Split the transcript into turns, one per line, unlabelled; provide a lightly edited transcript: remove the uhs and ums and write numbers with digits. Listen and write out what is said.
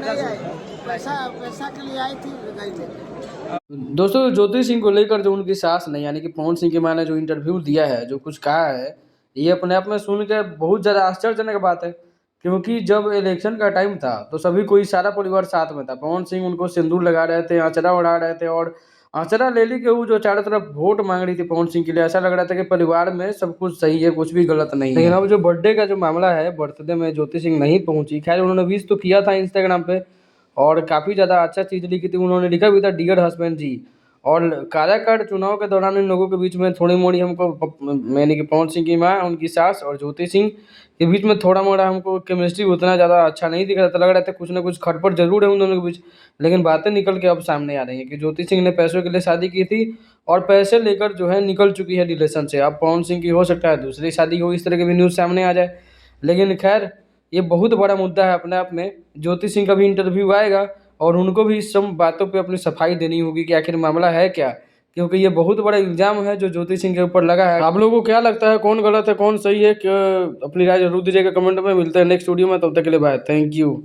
नहीं आई,
पैसा
पैसा के लिए आई थी, गई लेके।
दोस्तों ज्योति सिंह को लेकर जो उनकी सास ने यानी कि पवन सिंह की मां ने जो इंटरव्यू दिया है, जो कुछ कहा है, ये अपने आप में सुन के बहुत ज़्यादा आश्चर्यजनक बात है। क्योंकि जब इलेक्शन का टाइम था तो सभी कोई सारा परिवार साथ में था। पवन सिंह उनको सिंदूर लगा रहे थे, आंचरा उड़ा रहे थे और आंचरा ले ली के वो जो चारों तरफ वोट मांग रही थी पवन सिंह के लिए, ऐसा लग रहा था कि परिवार में सब कुछ सही है, कुछ भी गलत नहीं है। लेकिन अब जो बर्थडे का जो मामला है, बर्थडे में ज्योति सिंह नहीं पहुंची। खैर उन्होंने विश तो किया था इंस्टाग्राम पे और काफ़ी ज़्यादा अच्छा चीज़ लिखी थी। उन्होंने लिखा भी था डियर हस्बैंड जी। और कार्यकाल चुनाव के दौरान इन लोगों के बीच में थोड़ी मोड़ी हमको यानी कि पवन सिंह की माँ, उनकी सास और ज्योति सिंह के बीच में थोड़ा मोड़ा हमको केमिस्ट्री उतना ज़्यादा अच्छा नहीं दिख रहा था। लग रहा था कुछ ना कुछ खटपट जरूर है उन दोनों के बीच। लेकिन बातें निकल के अब सामने आ रही हैं कि ज्योति सिंह ने पैसों के लिए शादी की थी और पैसे लेकर जो है निकल चुकी है रिलेशन से। अब पवन सिंह की हो सकता है दूसरी शादी हो, इस तरह के भी न्यूज़ सामने आ जाए। लेकिन खैर ये बहुत बड़ा मुद्दा है अपने आप में। ज्योति सिंह का भी इंटरव्यू आएगा और उनको भी इस सब बातों पे अपनी सफाई देनी होगी कि आखिर मामला है क्या, क्योंकि ये बहुत बड़ा इल्ज़ाम है जो ज्योति सिंह के ऊपर लगा है। आप लोगों को क्या लगता है, कौन गलत है कौन सही है? अपनी राय जरूर दीजिएगा कमेंट में। मिलते हैं नेक्स्ट वीडियो में, तब तक के लिए बाय, थैंक यू।